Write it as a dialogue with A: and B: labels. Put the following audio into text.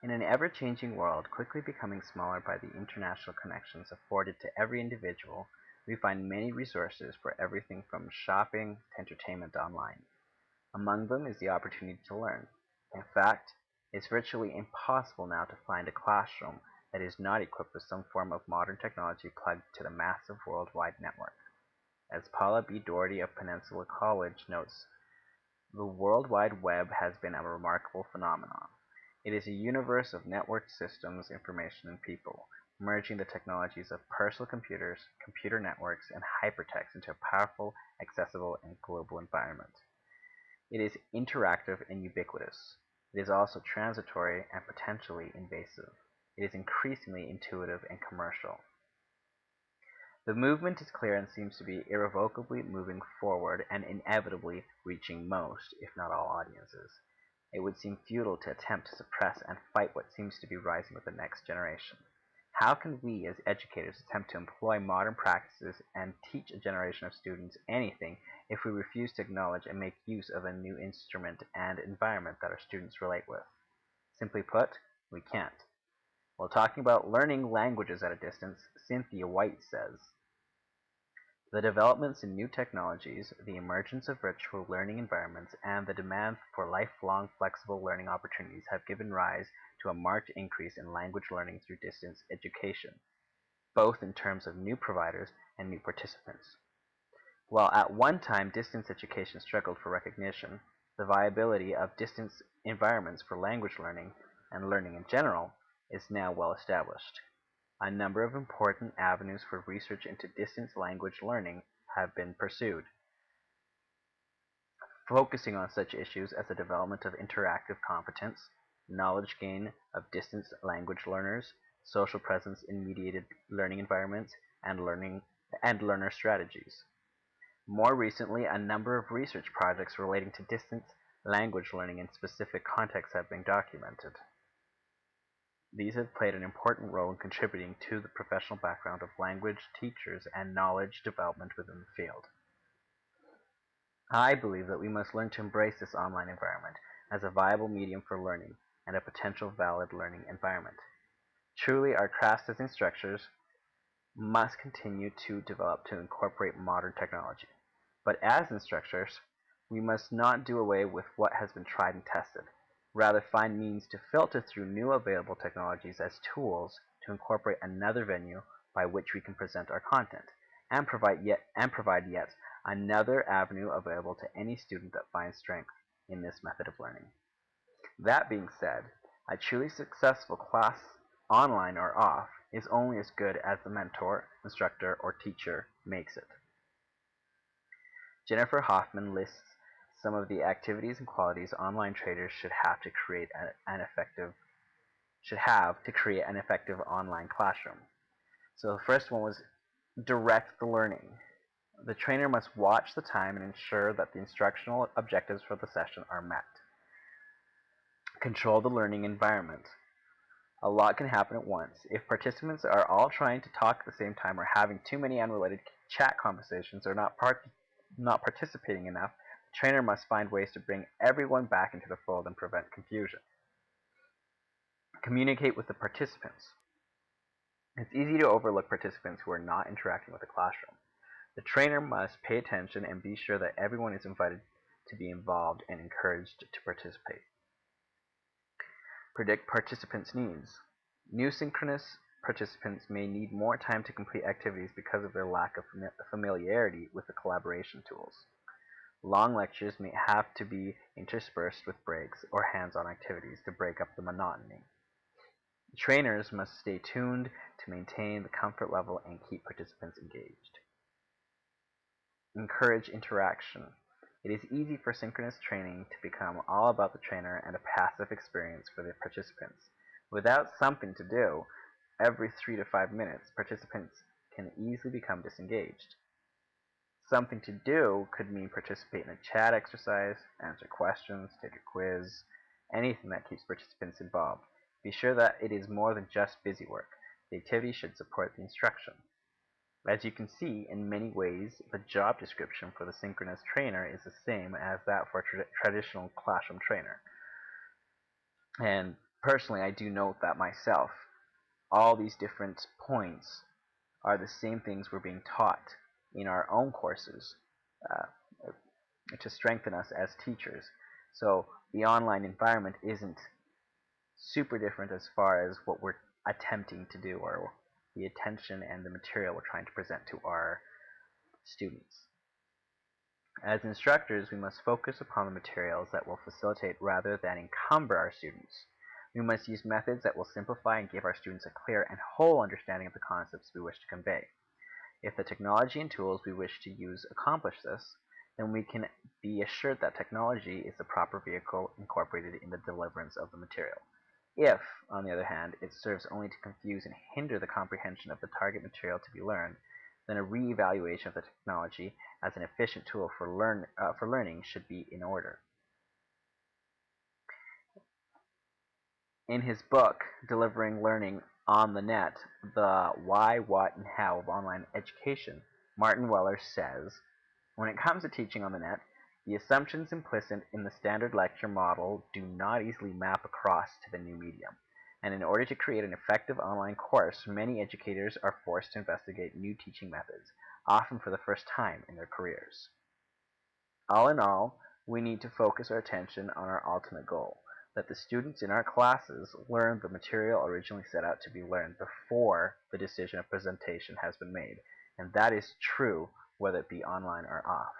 A: In an ever-changing world, quickly becoming smaller by the international connections afforded to every individual, we find many resources for everything from shopping to entertainment online. Among them is the opportunity to learn. In fact, it's virtually impossible now to find a classroom that is not equipped with some form of modern technology plugged to the massive worldwide network. As Paula B. Doherty of Peninsula College notes, the World Wide Web has been a remarkable phenomenon. It is a universe of networked systems, information, and people, merging the technologies of personal computers, computer networks, and hypertext into a powerful, accessible, and global environment. It is interactive and ubiquitous. It is also transitory and potentially invasive. It is increasingly intuitive and commercial. The movement is clear and seems to be irrevocably moving forward and inevitably reaching most, if not all, audiences. It would seem futile to attempt to suppress and fight what seems to be rising with the next generation. How can we as educators attempt to employ modern practices and teach a generation of students anything if we refuse to acknowledge and make use of a new instrument and environment that our students relate with? Simply put, we can't. While talking about learning languages at a distance, Cynthia White says, the developments in new technologies, the emergence of virtual learning environments, and the demand for lifelong flexible learning opportunities have given rise to a marked increase in language learning through distance education, both in terms of new providers and new participants. While at one time distance education struggled for recognition, the viability of distance environments for language learning and learning in general is now well established. A number of important avenues for research into distance language learning have been pursued, focusing on such issues as the development of interactive competence, knowledge gain of distance language learners, social presence in mediated learning environments, and learner strategies. More recently, a number of research projects relating to distance language learning in specific contexts have been documented. These have played an important role in contributing to the professional background of language teachers and knowledge development within the field. I believe that we must learn to embrace this online environment as a viable medium for learning and a potential valid learning environment. Truly, our crafts as instructors must continue to develop to incorporate modern technology. But as instructors, we must not do away with what has been tried and tested. Rather, find means to filter through new available technologies as tools to incorporate another venue by which we can present our content, and provide yet another avenue available to any student that finds strength in this method of learning. That being said, a truly successful class, online or off, is only as good as the mentor, instructor, or teacher makes it. Jennifer Hoffman lists some of the activities and qualities online traders should have to create an effective online classroom. So the first one was direct the learning. The trainer must watch the time and ensure that the instructional objectives for the session are met. Control the learning environment. A lot can happen at once. If participants are all trying to talk at the same time or having too many unrelated chat conversations or not participating enough, the trainer must find ways to bring everyone back into the fold and prevent confusion. Communicate with the participants. It's easy to overlook participants who are not interacting with the classroom. The trainer must pay attention and be sure that everyone is invited to be involved and encouraged to participate. Predict participants' needs. New synchronous participants may need more time to complete activities because of their lack of familiarity with the collaboration tools. Long lectures may have to be interspersed with breaks or hands-on activities to break up the monotony. Trainers must stay tuned to maintain the comfort level and keep participants engaged. Encourage interaction. It is easy for synchronous training to become all about the trainer and a passive experience for the participants. Without something to do, every 3 to 5 minutes, participants can easily become disengaged. Something to do could mean participate in a chat exercise, answer questions, take a quiz, anything that keeps participants involved. Be sure that it is more than just busy work. The activity should support the instruction. As you can see, in many ways, the job description for the synchronous trainer is the same as that for a traditional classroom trainer. And Personally, I do note that myself. All these different points are the same things we're being taught in our own courses uh, to strengthen us as teachers. So the online environment isn't super different as far as what we're attempting to do or the attention and the material we're trying to present to our students. As instructors, we must focus upon the materials that will facilitate rather than encumber our students. We must use methods that will simplify and give our students a clear and whole understanding of the concepts we wish to convey. If the technology and tools we wish to use accomplish this, then we can be assured that technology is the proper vehicle incorporated in the deliverance of the material. If, on the other hand, it serves only to confuse and hinder the comprehension of the target material to be learned, then a re-evaluation of the technology as an efficient tool for learning should be in order. In his book, Delivering Learning on the Net, The Why, What, and How of Online Education, Martin Weller says, when it comes to teaching on the net, the assumptions implicit in the standard lecture model do not easily map across to the new medium. And in order to create an effective online course, many educators are forced to investigate new teaching methods, often for the first time in their careers. All in all, we need to focus our attention on our ultimate goal, that the students in our classes learn the material originally set out to be learned before the decision of presentation has been made, and that is true whether it be online or off.